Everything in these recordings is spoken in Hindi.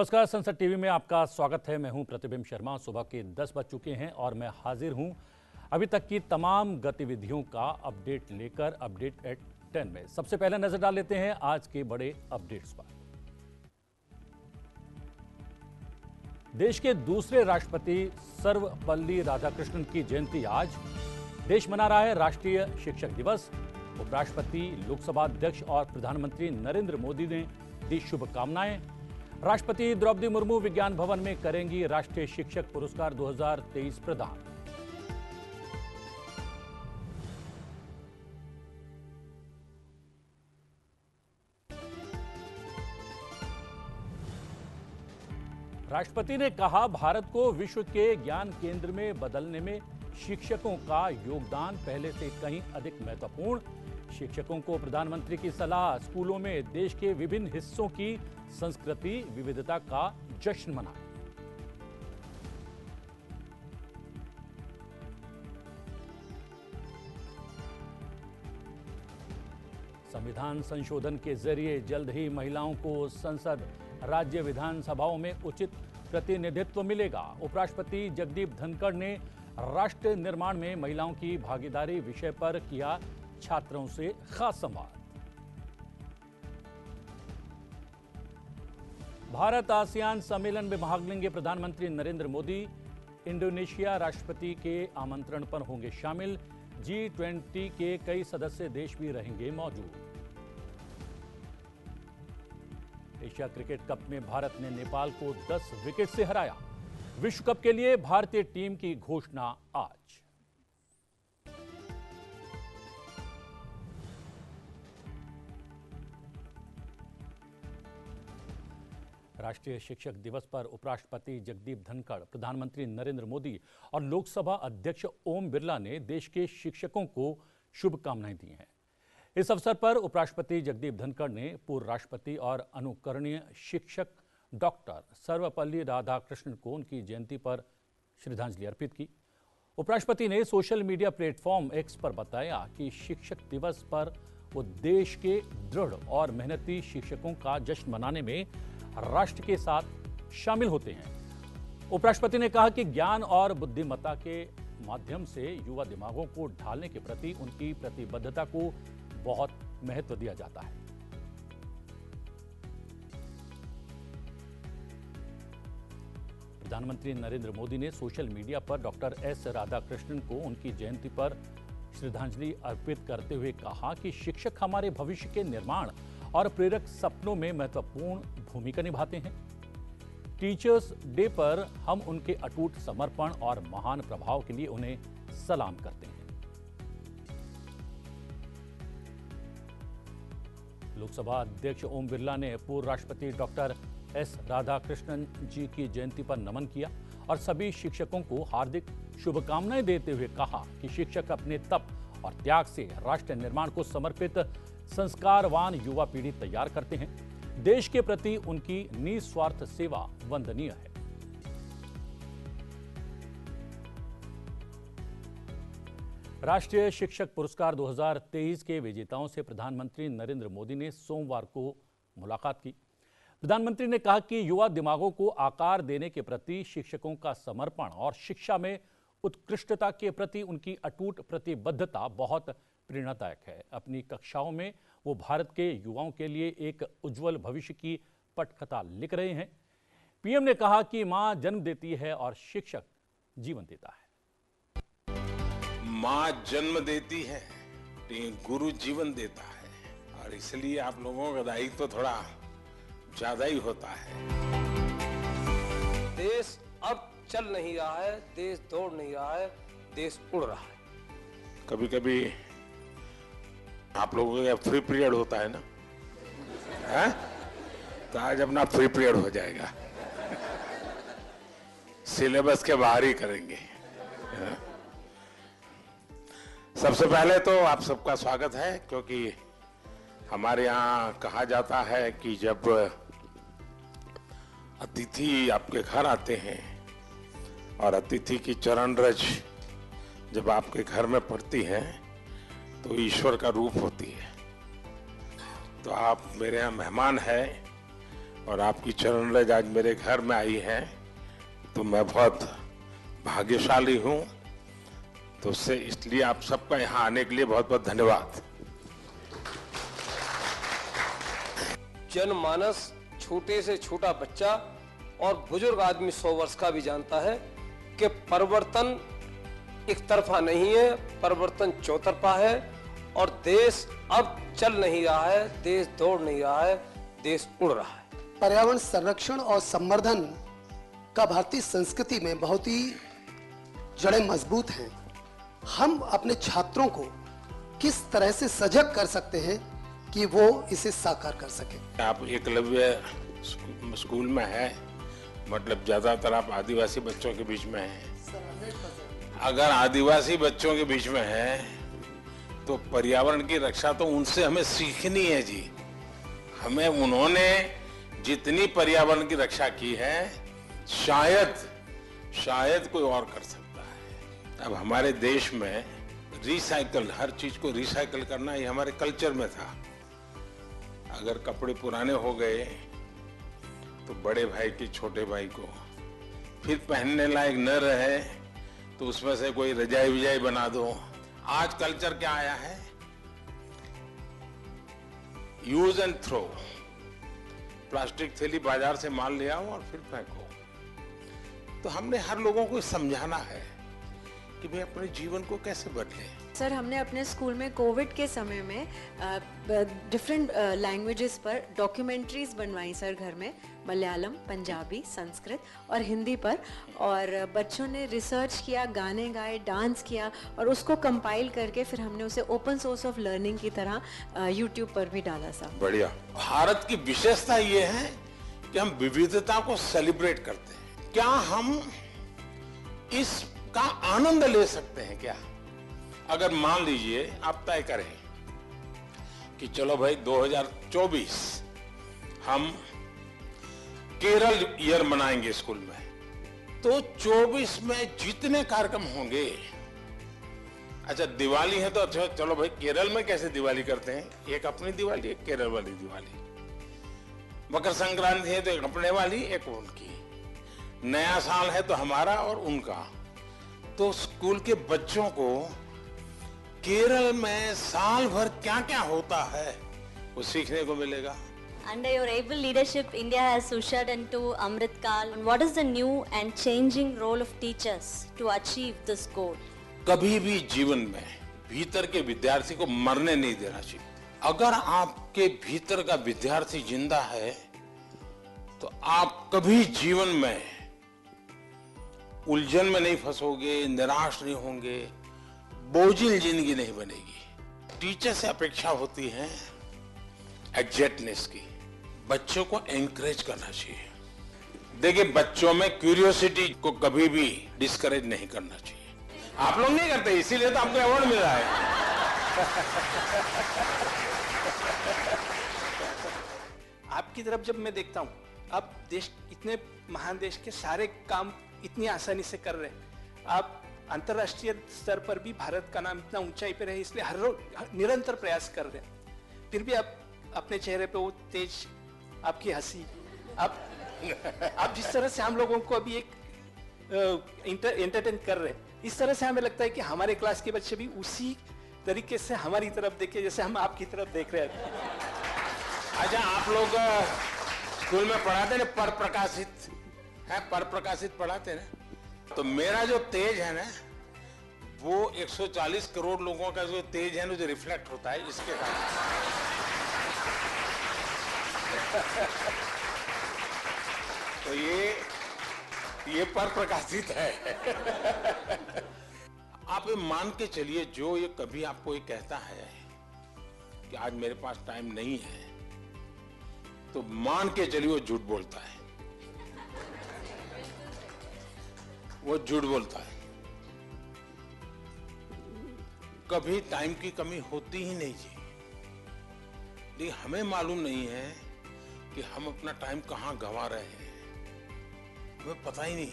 नमस्कार, संसद टीवी में आपका स्वागत है। मैं हूं प्रतिबिंब शर्मा। सुबह के 10 बज चुके हैं और मैं हाजिर हूं अभी तक की तमाम गतिविधियों का अपडेट लेकर अपडेट एट 10 में। सबसे पहले नजर डाल लेते हैं आज के बड़े अपडेट्स पर। देश के दूसरे राष्ट्रपति सर्वपल्ली राधाकृष्णन की जयंती आज। देश मना रहा है राष्ट्रीय शिक्षक दिवस। उपराष्ट्रपति, लोकसभा अध्यक्ष और प्रधानमंत्री नरेंद्र मोदी ने दी शुभकामनाएं। राष्ट्रपति द्रौपदी मुर्मू विज्ञान भवन में करेंगी राष्ट्रीय शिक्षक पुरस्कार 2023 प्रदान। राष्ट्रपति ने कहा, भारत को विश्व के ज्ञान केंद्र में बदलने में शिक्षकों का योगदान पहले से कहीं अधिक महत्वपूर्ण। शिक्षकों को प्रधानमंत्री की सलाह, स्कूलों में देश के विभिन्न हिस्सों की संस्कृति विविधता का जश्न मनाएं। संविधान संशोधन के जरिए जल्द ही महिलाओं को संसद, राज्य विधानसभाओं में उचित प्रतिनिधित्व मिलेगा। उपराष्ट्रपति जगदीप धनखड़ ने राष्ट्र निर्माण में महिलाओं की भागीदारी विषय पर किया छात्रों से खास संवाद। भारत आसियान सम्मेलन में भाग लेंगे प्रधानमंत्री नरेंद्र मोदी। इंडोनेशिया राष्ट्रपति के आमंत्रण पर होंगे शामिल। G20 के कई सदस्य देश भी रहेंगे मौजूद। एशिया क्रिकेट कप में भारत ने नेपाल को 10 विकेट से हराया। विश्व कप के लिए भारतीय टीम की घोषणा आज। राष्ट्रीय शिक्षक दिवस पर उपराष्ट्रपति जगदीप धनखड़, प्रधानमंत्री नरेंद्र मोदी और लोकसभा अध्यक्ष ओम बिरला ने देश के शिक्षकों को शुभकामनाएं दी हैं। इस अवसर पर उपराष्ट्रपति जगदीप धनखड़ ने पूर्व राष्ट्रपति और अनुकरणीय शिक्षक डॉक्टर सर्वपल्ली राधाकृष्णन को उनकी जयंती पर श्रद्धांजलि अर्पित की। उपराष्ट्रपति ने सोशल मीडिया प्लेटफॉर्म एक्स पर बताया कि शिक्षक दिवस पर वो देश के दृढ़ और मेहनती शिक्षकों का जश्न मनाने में राष्ट्र के साथ शामिल होते हैं। उपराष्ट्रपति ने कहा कि ज्ञान और बुद्धिमत्ता के माध्यम से युवा दिमागों को ढालने के प्रति उनकी प्रतिबद्धता को बहुत महत्व दिया जाता है। प्रधानमंत्री नरेंद्र मोदी ने सोशल मीडिया पर डॉक्टर एस राधाकृष्णन को उनकी जयंती पर श्रद्धांजलि अर्पित करते हुए कहा कि शिक्षक हमारे भविष्य के निर्माण और प्रेरक सपनों में महत्वपूर्ण भूमिका निभाते हैं। टीचर्स डे पर हम उनके अटूट समर्पण और महान प्रभाव के लिए उन्हें सलाम करते हैं। लोकसभा अध्यक्ष ओम बिरला ने पूर्व राष्ट्रपति डॉक्टर एस राधाकृष्णन जी की जयंती पर नमन किया और सभी शिक्षकों को हार्दिक शुभकामनाएं देते हुए कहा कि शिक्षक अपने तप और त्याग से राष्ट्र निर्माण को समर्पित संस्कारवान युवा पीढ़ी तैयार करते हैं। देश के प्रति उनकी निस्वार्थ सेवा वंदनीय है। राष्ट्रीय शिक्षक पुरस्कार 2023 के विजेताओं से प्रधानमंत्री नरेंद्र मोदी ने सोमवार को मुलाकात की। प्रधानमंत्री ने कहा कि युवा दिमागों को आकार देने के प्रति शिक्षकों का समर्पण और शिक्षा में उत्कृष्टता के प्रति उनकी अटूट प्रतिबद्धता बहुत प्रेरणादायक है। अपनी कक्षाओं में वो भारत के युवाओं के लिए एक उज्जवल भविष्य की पटकथा लिख रहे हैं। पीएम ने कहा कि मां जन्म देती है और शिक्षक जीवन देता है। मां जन्म देती है, गुरु जीवन देता है और इसलिए आप लोगों का दायित्व तो थोड़ा ज्यादा ही होता है। देश अब चल नहीं रहा है, देश दौड़ नहीं रहा है, देश उड़ रहा है। कभी कभी आप लोगों का फ्री पीरियड होता है ना, है? तो आज अपना फ्री पीरियड हो जाएगा। सिलेबस के बाहर ही करेंगे। सबसे पहले तो आप सबका स्वागत है, क्योंकि हमारे यहाँ कहा जाता है कि जब अतिथि आपके घर आते हैं और अतिथि की चरण रज जब आपके घर में पड़ती है तो ईश्वर का रूप होती है। तो आप मेरे यहाँ मेहमान हैं और आपकी चरण रज आज मेरे घर में आई है, तो मैं बहुत भाग्यशाली हूं। तो उससे इसलिए आप सबका यहाँ आने के लिए बहुत बहुत धन्यवाद। जनमानस, छोटे से छोटा बच्चा और बुजुर्ग आदमी 100 वर्ष का भी जानता है कि परिवर्तन एक तरफा नहीं है, परिवर्तन चौतरफा है। और देश अब चल नहीं रहा है, देश दौड़ नहीं रहा है, देश उड़ रहा है। पर्यावरण संरक्षण और संवर्धन का भारतीय संस्कृति में बहुत ही जड़ें मजबूत हैं। हम अपने छात्रों को किस तरह से सजग कर सकते हैं कि वो इसे साकार कर सके? आप एकलव्य स्कूल में है, मतलब ज्यादातर आप आदिवासी बच्चों के बीच में हैं। अगर आदिवासी बच्चों के बीच में है तो पर्यावरण की रक्षा तो उनसे हमें सीखनी है जी। हमें उन्होंने जितनी पर्यावरण की रक्षा की है शायद कोई और कर सकता है। अब हमारे देश में रिसाइकल, हर चीज को रिसाइकल करना ये हमारे कल्चर में था। अगर कपड़े पुराने हो गए तो बड़े भाई के छोटे भाई को फिर पहनने लायक न रहे तो उसमें से कोई रजाई विजाई बना दो। आज कल्चर क्या आया है? Use and throw. प्लास्टिक थैली बाजार से माल ले आओ और फिर फेंको। तो हमने हर लोगों को समझाना है कि भाई अपने जीवन को कैसे बदले। सर, हमने अपने स्कूल में कोविड के समय में डिफरेंट लैंग्वेजेस पर डॉक्यूमेंट्रीज बनवाई सर घर में, मलयालम, पंजाबी, संस्कृत और हिंदी पर। और बच्चों ने रिसर्च किया, गाने गाए, डांस किया और उसको कंपाइल करके फिर हमने उसे ओपन सोर्स ऑफ लर्निंग की तरह यूट्यूब पर भी डाला सर। बढ़िया। भारत की विशेषता ये है कि हम विविधता को सेलिब्रेट करते हैं। क्या हम इसका आनंद ले सकते हैं क्या? अगर मान लीजिए आप तय करें कि चलो भाई 2024 हम केरल ईयर मनाएंगे स्कूल में, तो 24 में जितने कार्यक्रम होंगे, अच्छा दिवाली है तो अच्छा चलो भाई केरल में कैसे दिवाली करते हैं, एक अपनी दिवाली, एक केरल वाली दिवाली। मकर संक्रांति है तो एक अपने वाली, एक उनकी। नया साल है तो हमारा और उनका। तो स्कूल के बच्चों को केरल में साल भर क्या क्या होता है वो सीखने को मिलेगा। Under your able leadership, India has ushered into Amrit Kal. What is the new and changing role of teachers to achieve this goal? कभी भी जीवन में भीतर के विद्यार्थी को मरने नहीं देना चाहिए। अगर आपके भीतर का विद्यार्थी जिंदा है तो आप कभी जीवन में उलझन में नहीं फंसोगे, निराश नहीं होंगे, बोझिल जिंदगी नहीं बनेगी। टीचर से अपेक्षा होती है एग्जैक्टनेस की। बच्चों को एनकरेज करना चाहिए। देखिए, बच्चों में क्यूरियोसिटी को कभी भी डिस्करेज नहीं करना चाहिए। आप लोग नहीं करते, इसीलिए तो आपको अवार्ड मिल रहा है। आपकी तरफ जब मैं देखता हूं, आप देश, इतने महान देश के सारे काम इतनी आसानी से कर रहे हैं। आप अंतर्राष्ट्रीय स्तर पर भी भारत का नाम इतना ऊंचाई पे रहे, इसलिए हर रोज निरंतर प्रयास कर रहे हैं। फिर भी आप अपने चेहरे पे वो तेज, आपकी हंसी, आप जिस तरह से हम लोगों को अभी एक एंटरटेन कर रहे हैं, इस तरह से हमें लगता है कि हमारे क्लास के बच्चे भी उसी तरीके से हमारी तरफ देखे जैसे हम आपकी तरफ देख रहे हैं। अच्छा, आप लोग स्कूल में पढ़ाते ना पर प्रकाशित है, पर प्रकाशित पढ़ाते ना, तो मेरा जो तेज है ना वो 140 करोड़ लोगों का जो तेज है ना, जो रिफ्लेक्ट होता है इसके कारण। तो ये पर प्रकाशित है। आप ये मान के चलिए, जो ये कभी आपको ये कहता है कि आज मेरे पास टाइम नहीं है, तो मान के चलिए वो झूठ बोलता है। वो झूठ बोलता है। कभी टाइम की कमी होती ही नहीं जी। लेकिन हमें मालूम नहीं है कि हम अपना टाइम कहां गंवा रहे हैं, हमें पता ही नहीं।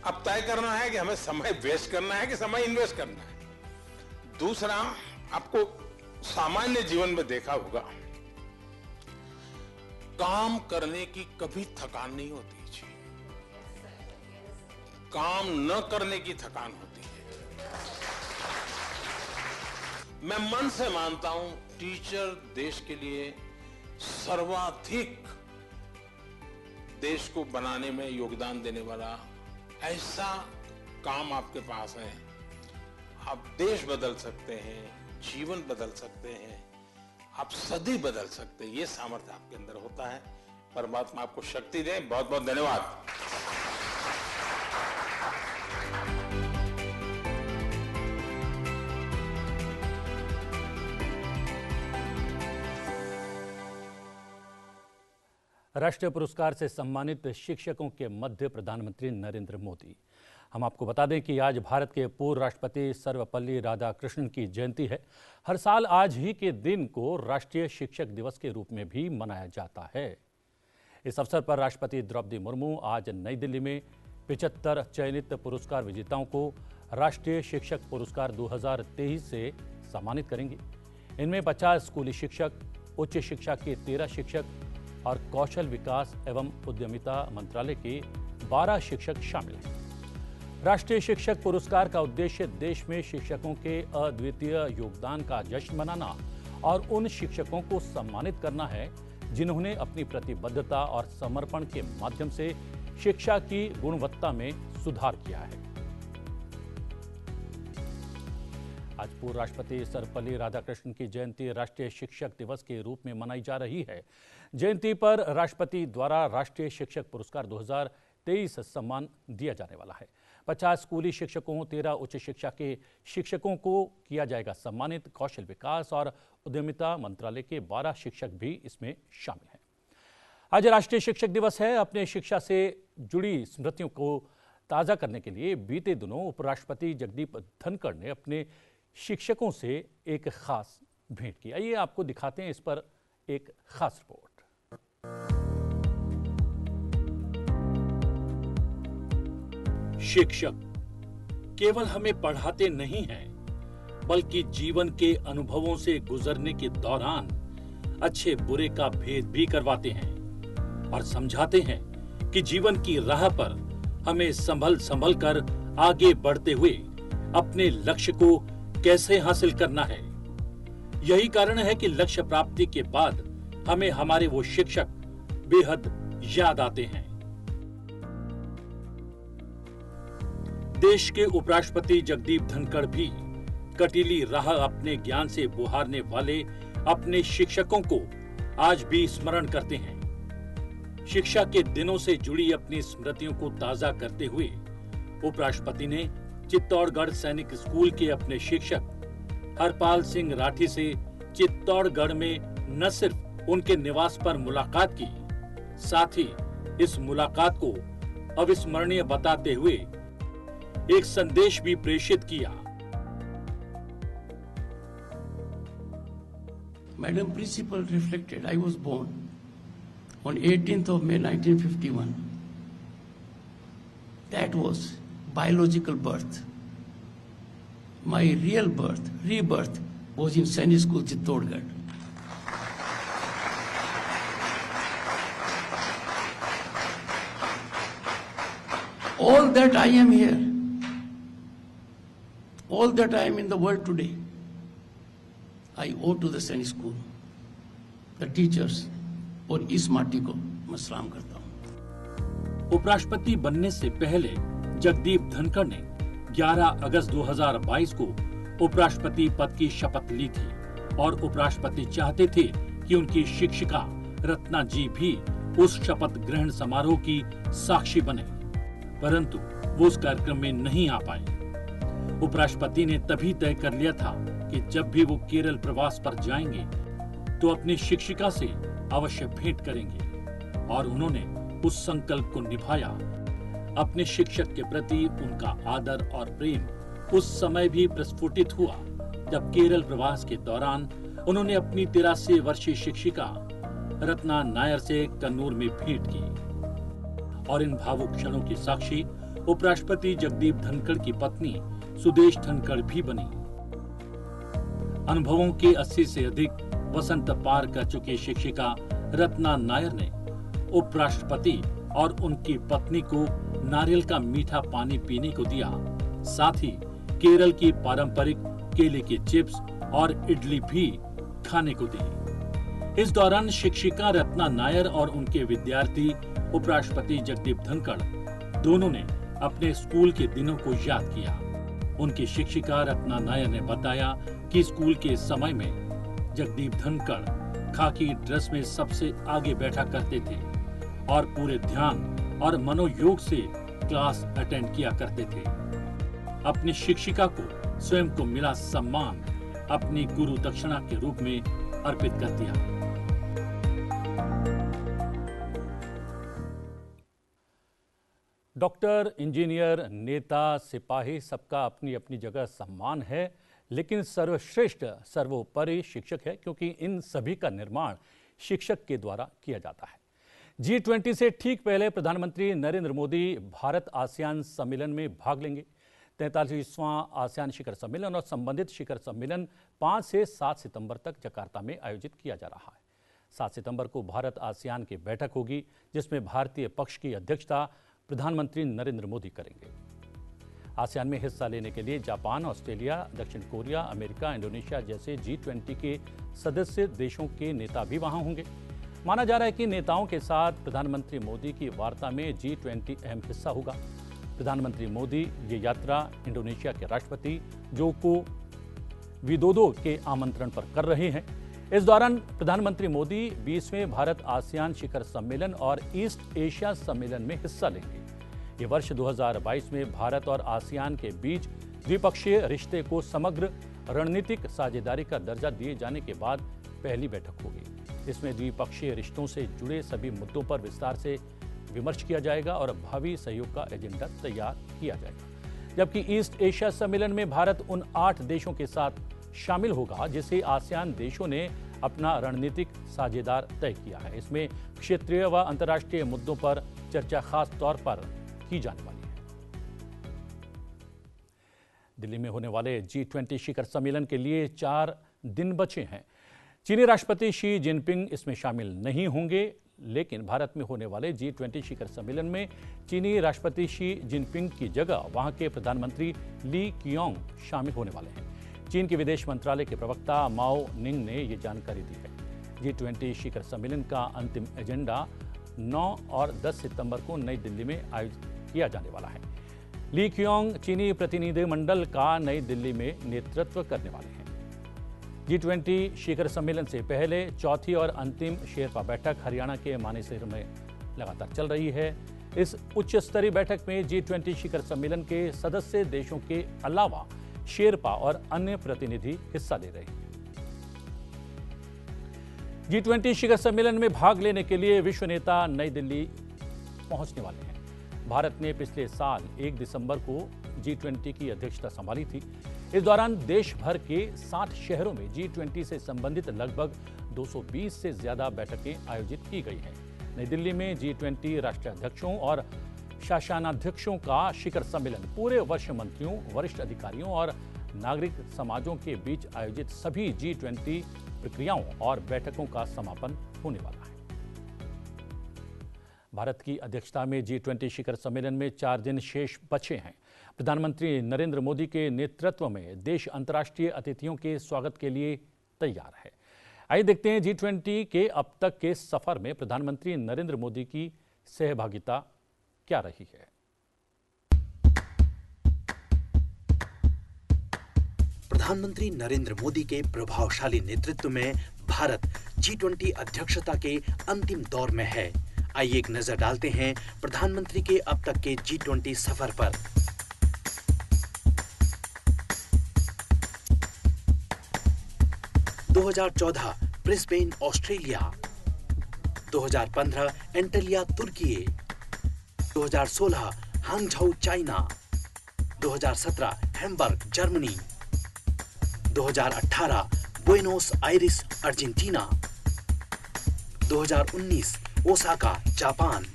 अब तय करना है कि हमें समय वेस्ट करना है कि समय इन्वेस्ट करना है। दूसरा, आपको सामान्य जीवन में देखा होगा काम करने की कभी थकान नहीं होती जी, काम न करने की थकान होती है। मैं मन से मानता हूं टीचर देश के लिए सर्वाधिक देश को बनाने में योगदान देने वाला ऐसा काम आपके पास है। आप देश बदल सकते हैं, जीवन बदल सकते हैं, आप सदी बदल सकते हैं। ये सामर्थ्य आपके अंदर होता है। परमात्मा आपको शक्ति दे। बहुत बहुत धन्यवाद। राष्ट्रीय पुरस्कार से सम्मानित शिक्षकों के मध्य प्रधानमंत्री नरेंद्र मोदी। हम आपको बता दें कि आज भारत के पूर्व राष्ट्रपति सर्वपल्ली राधाकृष्णन की जयंती है। हर साल आज ही के दिन को राष्ट्रीय शिक्षक दिवस के रूप में भी मनाया जाता है। इस अवसर पर राष्ट्रपति द्रौपदी मुर्मू आज नई दिल्ली में 75 चयनित पुरस्कार विजेताओं को राष्ट्रीय शिक्षक पुरस्कार 2023 से सम्मानित करेंगी। इनमें 50 स्कूली शिक्षक, उच्च शिक्षा के 13 शिक्षक और कौशल विकास एवं उद्यमिता मंत्रालय के 12 शिक्षक शामिल हैं। राष्ट्रीय शिक्षक पुरस्कार का उद्देश्य देश में शिक्षकों के अद्वितीय योगदान का जश्न मनाना और उन शिक्षकों को सम्मानित करना है जिन्होंने अपनी प्रतिबद्धता और समर्पण के माध्यम से शिक्षा की गुणवत्ता में सुधार किया है। आज पूर्व राष्ट्रपति सर्वपल्ली राधाकृष्णन की जयंती राष्ट्रीय शिक्षक दिवस के रूप में मनाई जा रही है। जयंती पर राष्ट्रपति द्वारा राष्ट्रीय शिक्षक पुरस्कार 2023 सम्मान दिया जाने वाला है। 50 स्कूली शिक्षकों, 13 उच्च शिक्षा के शिक्षकों को किया जाएगा सम्मानित। कौशल विकास और उद्यमिता मंत्रालय के 12 शिक्षक भी इसमें शामिल हैं। आज राष्ट्रीय शिक्षक दिवस है। अपने शिक्षा से जुड़ी स्मृतियों को ताज़ा करने के लिए बीते दिनों उपराष्ट्रपति जगदीप धनखड़ ने अपने शिक्षकों से एक खास भेंट की। आइए आपको दिखाते हैं इस पर एक खास रिपोर्ट। शिक्षक केवल हमें पढ़ाते नहीं हैं, बल्कि जीवन के अनुभवों से गुजरने के दौरान अच्छे बुरे का भेद भी करवाते हैं और समझाते हैं कि जीवन की राह पर हमें संभल कर आगे बढ़ते हुए अपने लक्ष्य को कैसे हासिल करना है। यही कारण है कि लक्ष्य प्राप्ति के बाद हमें हमारे वो शिक्षक बेहद याद आते हैं। देश के उपराष्ट्रपति जगदीप धनखड़ भी कटीली राह अपने ज्ञान से बुहारने वाले अपने शिक्षकों को आज भी स्मरण करते हैं। शिक्षा के दिनों से जुड़ी अपनी स्मृतियों को ताजा करते हुए उपराष्ट्रपति ने चित्तौड़गढ़ सैनिक स्कूल के अपने शिक्षक हरपाल सिंह राठी से चित्तौड़गढ़ में न सिर्फ उनके निवास पर मुलाकात की, साथ ही इस मुलाकात को अविस्मरणीय बताते हुए एक संदेश भी प्रेषित किया। Madam Principal reflected, I was born on 18th of May 1951. That was biological birth. My real birth, rebirth, was in Sainik School, Chittodgarh. All that I am here, all that I am in the world today, I owe to the Sainik School, the teachers, और इस माटी को मैं सलाम करता हूँ। उपराष्ट्रपति बनने से पहले जगदीप धनखड़ ने 11 अगस्त 2022 को उपराष्ट्रपति पद की शपथ ली थी और उपराष्ट्रपति चाहते थे कि उनकी शिक्षिका रत्ना जी भी उस शपथ ग्रहण समारोह की साक्षी बने, परंतु वो उस कार्यक्रम में नहीं आ पाए। उपराष्ट्रपति ने तभी तय कर लिया था कि जब भी वो केरल प्रवास पर जाएंगे तो अपनी शिक्षिका से अवश्य भेंट करेंगे और उन्होंने उस संकल्प को निभाया। अपने शिक्षक के प्रति उनका आदर और प्रेम उस समय भी प्रस्फुटित हुआ जब केरल प्रवास के दौरान उन्होंने अपनी 83 वर्षीय शिक्षिका रत्ना नायर से कन्नूर में भेंट की और इन भावुक क्षणों की साक्षी उपराष्ट्रपति जगदीप धनखड़ की पत्नी सुदेश धनखड़ भी बनी। अनुभवों के 80 से अधिक वसंत पार कर चुकी शिक्षिका रत्ना नायर ने उपराष्ट्रपति और उनकी पत्नी को नारियल का मीठा पानी पीने को दिया। साथ ही केरल की पारंपरिक केले के चिप्स और इडली भी खाने को दी। इस दौरान शिक्षिका रत्ना नायर और उनके विद्यार्थी उपराष्ट्रपति जगदीप धनखड़ दोनों ने अपने स्कूल के दिनों को याद किया। उनकी शिक्षिका रत्ना नायर ने बताया कि स्कूल के समय में जगदीप धनखड़ खाकी ड्रेस में सबसे आगे बैठा करते थे और पूरे ध्यान और मनोयोग से क्लास अटेंड किया करते थे। अपनी शिक्षिका को स्वयं को मिला सम्मान अपनी गुरु दक्षिणा के रूप में अर्पित कर दिया। डॉक्टर, इंजीनियर, नेता, सिपाही सबका अपनी अपनी जगह सम्मान है, लेकिन सर्वश्रेष्ठ सर्वोपरि शिक्षक है, क्योंकि इन सभी का निर्माण शिक्षक के द्वारा किया जाता है। G20 से ठीक पहले प्रधानमंत्री नरेंद्र मोदी भारत आसियान सम्मेलन में भाग लेंगे। 43वां आसियान शिखर सम्मेलन और संबंधित शिखर सम्मेलन 5 से 7 सितंबर तक जकार्ता में आयोजित किया जा रहा है। 7 सितंबर को भारत आसियान की बैठक होगी, जिसमें भारतीय पक्ष की अध्यक्षता प्रधानमंत्री नरेंद्र मोदी करेंगे। आसियान में हिस्सा लेने के लिए जापान, ऑस्ट्रेलिया, दक्षिण कोरिया, अमेरिका, इंडोनेशिया जैसे G20 के सदस्य देशों के नेता भी वहां होंगे। माना जा रहा है कि नेताओं के साथ प्रधानमंत्री मोदी की वार्ता में G20 अहम हिस्सा होगा। प्रधानमंत्री मोदी ये यात्रा इंडोनेशिया के राष्ट्रपति जोको विदोदो के आमंत्रण पर कर रहे हैं। इस दौरान प्रधानमंत्री मोदी 20वें भारत आसियान शिखर सम्मेलन और ईस्ट एशिया सम्मेलन में हिस्सा लेंगे। ये वर्ष 2022 में भारत और आसियान के बीच द्विपक्षीय रिश्ते को समग्र रणनीतिक साझेदारी का दर्जा दिए जाने के बाद पहली बैठक होगी। इसमें द्विपक्षीय रिश्तों से जुड़े सभी मुद्दों पर विस्तार से विमर्श किया जाएगा और भावी सहयोग का एजेंडा तैयार किया जाएगा। जबकि ईस्ट एशिया सम्मेलन में भारत उन 8 देशों के साथ शामिल होगा जिसे आसियान देशों ने अपना रणनीतिक साझेदार तय किया है। इसमें क्षेत्रीय व अंतर्राष्ट्रीय मुद्दों पर चर्चा खास तौर पर की जाने वाली है। दिल्ली में होने वाले G20 शिखर सम्मेलन के लिए 4 दिन बचे हैं। चीनी राष्ट्रपति शी जिनपिंग इसमें शामिल नहीं होंगे, लेकिन भारत में होने वाले G20 शिखर सम्मेलन में चीनी राष्ट्रपति शी जिनपिंग की जगह वहां के प्रधानमंत्री ली कियोंग शामिल होने वाले हैं। चीन के विदेश मंत्रालय के प्रवक्ता माओ निंग ने ये जानकारी दी है। G20 शिखर सम्मेलन का अंतिम एजेंडा 9 और 10 सितंबर को नई दिल्ली में आयोजित किया जाने वाला है। ली कियोंग चीनी प्रतिनिधिमंडल का नई दिल्ली में नेतृत्व करने वाले हैं। G20 शिखर सम्मेलन से पहले चौथी और अंतिम शेरपा बैठक हरियाणा के मानेसर में लगातार चल रही है। इस उच्च स्तरीय बैठक में G20 शिखर सम्मेलन के सदस्य देशों के अलावा शेरपा और अन्य प्रतिनिधि हिस्सा ले रहे हैं। G20 शिखर सम्मेलन में भाग लेने के लिए विश्व नेता नई दिल्ली पहुंचने वाले हैं। भारत ने पिछले साल 1 दिसंबर को G20 की अध्यक्षता संभाली थी। इस दौरान देश भर के 60 शहरों में G20 से संबंधित लगभग 220 से ज्यादा बैठकें आयोजित की गई हैं। नई दिल्ली में G20 राष्ट्राध्यक्षों और शासनाध्यक्षों का शिखर सम्मेलन पूरे वर्ष मंत्रियों, वरिष्ठ अधिकारियों और नागरिक समाजों के बीच आयोजित सभी G20 प्रक्रियाओं और बैठकों का समापन होने वाला है। भारत की अध्यक्षता में G20 शिखर सम्मेलन में 4 दिन शेष बचे हैं। प्रधानमंत्री नरेंद्र मोदी के नेतृत्व में देश अंतर्राष्ट्रीय अतिथियों के स्वागत के लिए तैयार है। आइए देखते हैं G20 के अब तक के सफर में प्रधानमंत्री नरेंद्र मोदी की सहभागिता क्या रही है। प्रधानमंत्री नरेंद्र मोदी के प्रभावशाली नेतृत्व में भारत G20 अध्यक्षता के अंतिम दौर में है। आइए एक नजर डालते हैं प्रधानमंत्री के अब तक के G20 सफर पर। - 2014 ब्रिस्बेन ऑस्ट्रेलिया, 2015 एंटालिया तुर्की, 2016 Hangzhou China, 2017 Hamburg Germany, 2018 Buenos Aires Argentina, 2019 Osaka Japan,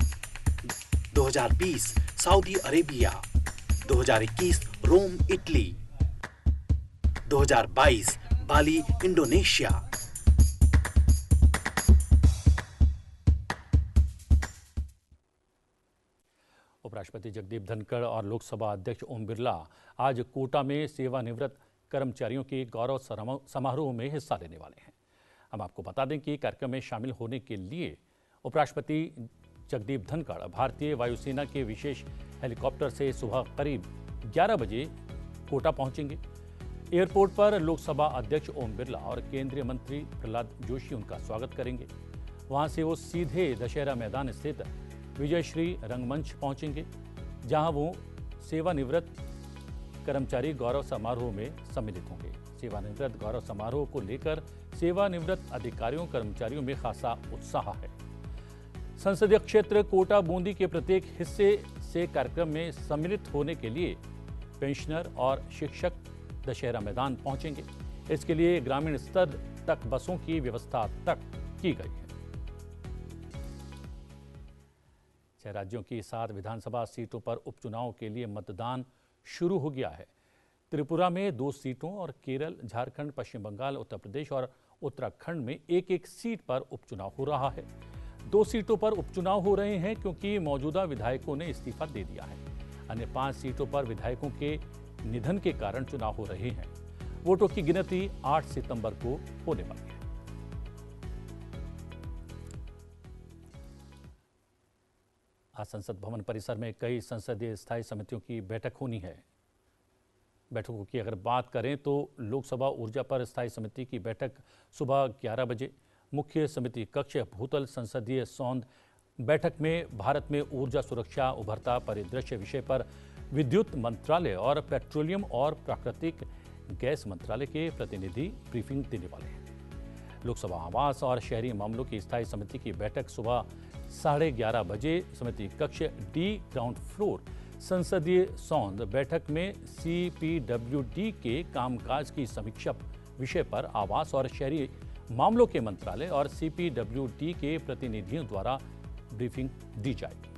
2020 Saudi Arabia, 2021 Rome Italy, 2022 Bali Indonesia, उपराष्ट्रपति जगदीप धनखड़ और लोकसभा अध्यक्ष ओम बिरला आज कोटा में सेवानिवृत्त कर्मचारियों के गौरव समारोह में हिस्सा लेने वाले हैं। हम आपको बता दें कि कार्यक्रम में शामिल होने के लिए उपराष्ट्रपति जगदीप धनखड़ भारतीय वायुसेना के विशेष हेलीकॉप्टर से सुबह करीब 11 बजे कोटा पहुंचेंगे। एयरपोर्ट पर लोकसभा अध्यक्ष ओम बिरला और केंद्रीय मंत्री प्रहलाद जोशी उनका स्वागत करेंगे। वहां से वो सीधे दशहरा मैदान स्थित विजयश्री रंगमंच पहुंचेंगे, जहां वो सेवानिवृत्त कर्मचारी गौरव समारोह में सम्मिलित होंगे। सेवानिवृत्त गौरव समारोह को लेकर सेवानिवृत्त अधिकारियों कर्मचारियों में खासा उत्साह है। संसदीय क्षेत्र कोटा बूंदी के प्रत्येक हिस्से से कार्यक्रम में सम्मिलित होने के लिए पेंशनर और शिक्षक दशहरा मैदान पहुंचेंगे। इसके लिए ग्रामीण स्तर तक बसों की व्यवस्था तक की गई है। 6 राज्यों की 7 विधानसभा सीटों पर उपचुनाव के लिए मतदान शुरू हो गया है। त्रिपुरा में 2 सीटों और केरल, झारखंड, पश्चिम बंगाल, उत्तर प्रदेश और उत्तराखंड में एक सीट पर उपचुनाव हो रहा है। 2 सीटों पर उपचुनाव हो रहे हैं क्योंकि मौजूदा विधायकों ने इस्तीफा दे दिया है। अन्य 5 सीटों पर विधायकों के निधन के कारण चुनाव हो रहे हैं। वोटों की गिनती 8 सितंबर को होने वाली है। आज संसद भवन परिसर में कई संसदीय स्थायी समितियों की बैठक होनी है। बैठकों की अगर बात करें तो लोकसभा ऊर्जा पर स्थायी समिति की बैठक सुबह 11 बजे, मुख्य समिति कक्ष भूतल संसदीय सौंध बैठक में भारत में ऊर्जा सुरक्षा उभरता परिदृश्य विषय पर विद्युत मंत्रालय और पेट्रोलियम और प्राकृतिक गैस मंत्रालय के प्रतिनिधि ब्रीफिंग देने वाले हैं। लोकसभा आवास और शहरी मामलों की स्थायी समिति की बैठक सुबह 11:30 बजे समिति कक्ष डी ग्राउंड फ्लोर संसदीय सौंध बैठक में CPWD के कामकाज की समीक्षा विषय पर आवास और शहरी मामलों के मंत्रालय और CPWD के प्रतिनिधियों द्वारा ब्रीफिंग दी जाएगी।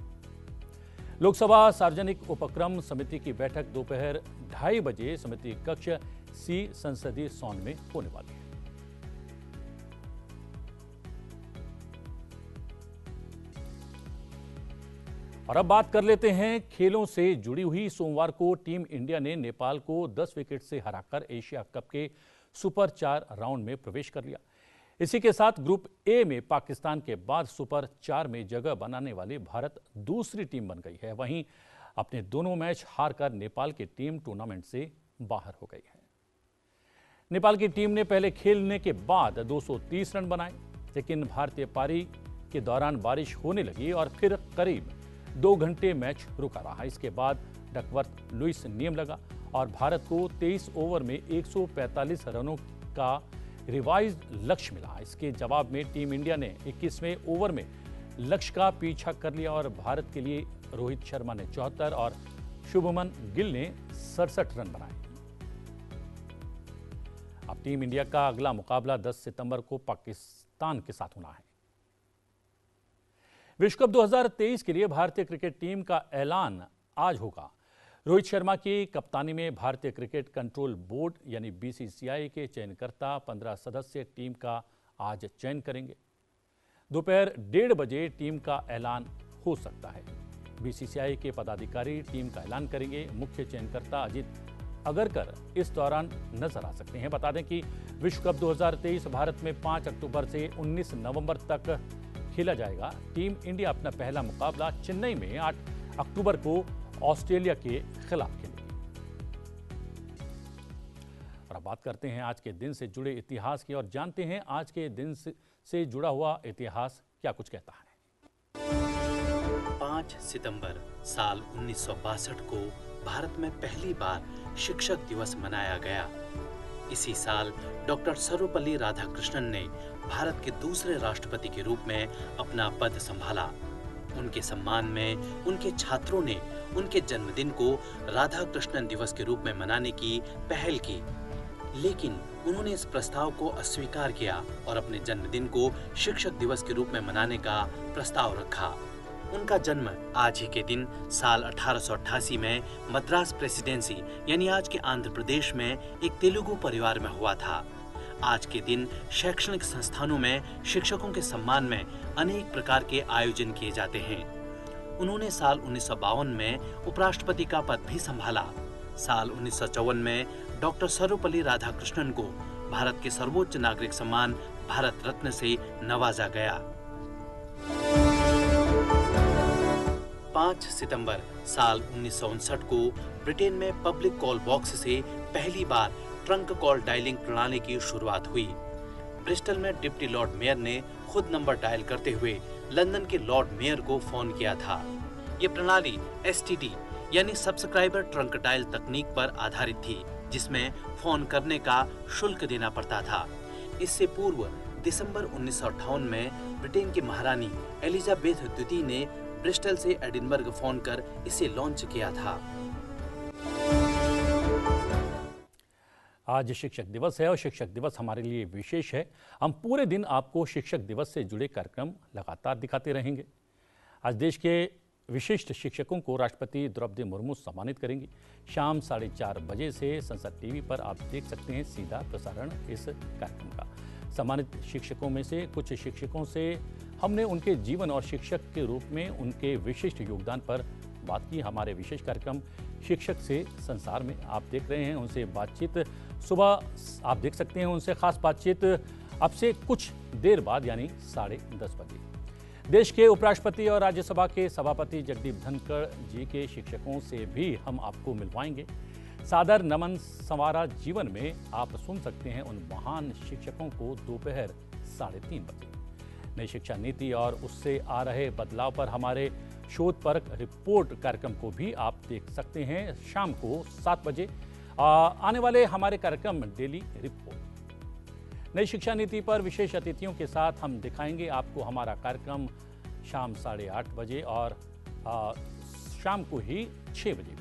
लोकसभा सार्वजनिक उपक्रम समिति की बैठक दोपहर 2:30 बजे समिति कक्ष C संसदीय सौंध में होने वाली है। और अब बात कर लेते हैं खेलों से जुड़ी हुई। सोमवार को टीम इंडिया ने नेपाल को 10 विकेट से हराकर एशिया कप के सुपर 4 राउंड में प्रवेश कर लिया। इसी के साथ ग्रुप ए में पाकिस्तान के बाद सुपर 4 में जगह बनाने वाली भारत दूसरी टीम बन गई है। वहीं अपने दोनों मैच हारकर नेपाल की टीम टूर्नामेंट से बाहर हो गई है। नेपाल की टीम ने पहले खेलने के बाद 230 रन बनाए, लेकिन भारतीय पारी के दौरान बारिश होने लगी और फिर करीब 2 घंटे मैच रुका रहा। इसके बाद डकवर्थ लुइस नियम लगा और भारत को 23 ओवर में 145 रनों का रिवाइज्ड लक्ष्य मिला। इसके जवाब में टीम इंडिया ने 21वें ओवर में लक्ष्य का पीछा कर लिया और भारत के लिए रोहित शर्मा ने 74 और शुभमन गिल ने 67 रन बनाए। अब टीम इंडिया का अगला मुकाबला 10 सितंबर को पाकिस्तान के साथ होना है। विश्व कप 2023 के लिए भारतीय क्रिकेट टीम का ऐलान आज होगा। रोहित शर्मा की कप्तानी में भारतीय क्रिकेट कंट्रोल बोर्ड यानी BCCI के चयनकर्ता 15 सदस्यीय टीम का आज चयन करेंगे। दोपहर 1:30 बजे टीम का ऐलान हो सकता है। BCCI के पदाधिकारी टीम का ऐलान करेंगे। मुख्य चयनकर्ता अजित अगरकर इस दौरान नजर आ सकते हैं। बता दें कि विश्व कप 2023 भारत में 5 अक्टूबर से 19 नवंबर तक खेला जाएगा। टीम इंडिया अपना पहला मुकाबला चेन्नई में 8 अक्टूबर को ऑस्ट्रेलिया के खिलाफ खेलेगी। और अब बात करते हैं आज के दिन से जुड़े इतिहास की और जानते हैं आज के दिन से जुड़ा हुआ इतिहास क्या कुछ कहता है। 5 सितंबर साल 1962 को भारत में पहली बार शिक्षक दिवस मनाया गया। इसी साल डॉक्टर सर्वपल्ली राधाकृष्णन ने भारत के दूसरे राष्ट्रपति के रूप में अपना पद संभाला। उनके सम्मान में उनके छात्रों ने उनके जन्मदिन को राधाकृष्णन दिवस के रूप में मनाने की पहल की, लेकिन उन्होंने इस प्रस्ताव को अस्वीकार किया और अपने जन्मदिन को शिक्षक दिवस के रूप में मनाने का प्रस्ताव रखा। उनका जन्म आज ही के दिन साल 1888 में मद्रास प्रेसिडेंसी यानी आज के आंध्र प्रदेश में एक तेलुगु परिवार में हुआ था। आज के दिन शैक्षणिक संस्थानों में शिक्षकों के सम्मान में अनेक प्रकार के आयोजन किए जाते हैं। उन्होंने साल 1952 में उपराष्ट्रपति का पद भी संभाला। साल 1954 में डॉक्टर सर्वपल्ली राधाकृष्णन को भारत के सर्वोच्च नागरिक सम्मान भारत रत्न से नवाजा गया। 5 सितंबर साल 1959 को ब्रिटेन में पब्लिक कॉल बॉक्स से पहली बार ट्रंक कॉल डायलिंग प्रणाली की शुरुआत हुई। ब्रिस्टल में डिप्टी लॉर्ड मेयर ने खुद नंबर डायल करते हुए लंदन के लॉर्ड मेयर को फोन किया था। ये प्रणाली STD यानी सब्सक्राइबर ट्रंक डायल तकनीक पर आधारित थी, जिसमें फोन करने का शुल्क देना पड़ता था। इससे पूर्व दिसंबर 1958 में ब्रिटेन की महारानी एलिजाबेथ द्वितीय ने ब्रिस्टल से एडिनबर्ग फोन कर इसे लॉन्च किया था। आज शिक्षक दिवस है और शिक्षक दिवस हमारे लिए विशेष है। हम पूरे दिन आपको शिक्षक दिवस से जुड़े कार्यक्रम लगातार दिखाते रहेंगे। आज देश के विशिष्ट शिक्षकों को राष्ट्रपति द्रौपदी मुर्मू सम्मानित करेंगी। शाम 4:30 बजे से संसद टीवी पर आप देख सकते हैं सीधा प्रसारण इस कार्यक्रम का। सम्मानित शिक्षकों में से कुछ शिक्षकों से हमने उनके जीवन और शिक्षक के रूप में उनके विशिष्ट योगदान पर बात की। हमारे विशेष कार्यक्रम शिक्षक से संसार में आप देख रहे हैं, उनसे बातचीत सुबह आप देख सकते हैं। उनसे खास बातचीत अब से कुछ देर बाद यानी 10:30 बजे। देश के उपराष्ट्रपति और राज्यसभा के सभापति जगदीप धनखड़ जी के शिक्षकों से भी हम आपको मिलवाएंगे। सादर नमन संवारा जीवन में आप सुन सकते हैं उन महान शिक्षकों को दोपहर 3:30 बजे। नई शिक्षा नीति और उससे आ रहे बदलाव पर हमारे शोध परक रिपोर्ट कार्यक्रम को भी आप देख सकते हैं। शाम को 7 बजे आने वाले हमारे कार्यक्रम डेली रिपोर्ट। नई शिक्षा नीति पर विशेष अतिथियों के साथ हम दिखाएंगे आपको हमारा कार्यक्रम शाम 8:30 बजे और शाम को ही 6 बजे।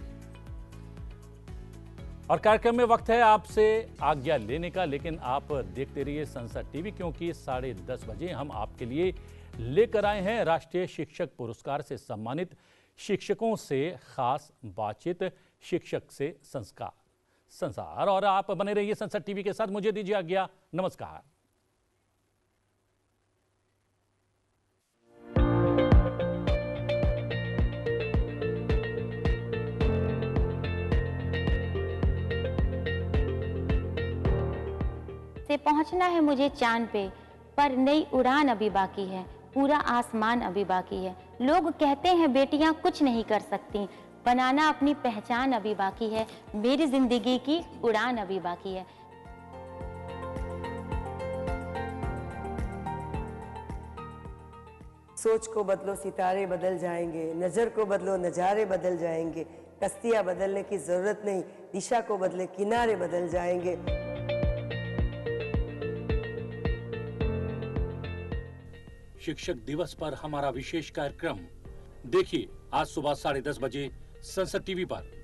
और कार्यक्रम में वक्त है आपसे आज्ञा लेने का, लेकिन आप देखते रहिए संसद टीवी, क्योंकि 10:30 बजे हम आपके लिए लेकर आए हैं राष्ट्रीय शिक्षक पुरस्कार से सम्मानित शिक्षकों से खास बातचीत, शिक्षक से संसार। और आप बने रहिए संसद टीवी के साथ। मुझे दीजिए आज्ञा। नमस्कार। से पहुंचना है मुझे चांद पे, पर नई उड़ान अभी बाकी है, पूरा आसमान अभी बाकी है। लोग कहते हैं बेटियां कुछ नहीं कर सकती, बनाना अपनी पहचान अभी बाकी है, मेरी जिंदगी की उड़ान अभी बाकी है। सोच को बदलो सितारे बदल जाएंगे, नजर को बदलो नजारे बदल जाएंगे, कश्तियां बदलने की जरूरत नहीं, दिशा को बदले किनारे बदल जाएंगे। शिक्षक दिवस पर हमारा विशेष कार्यक्रम देखिए आज सुबह 10:30 बजे संसद टीवी पर।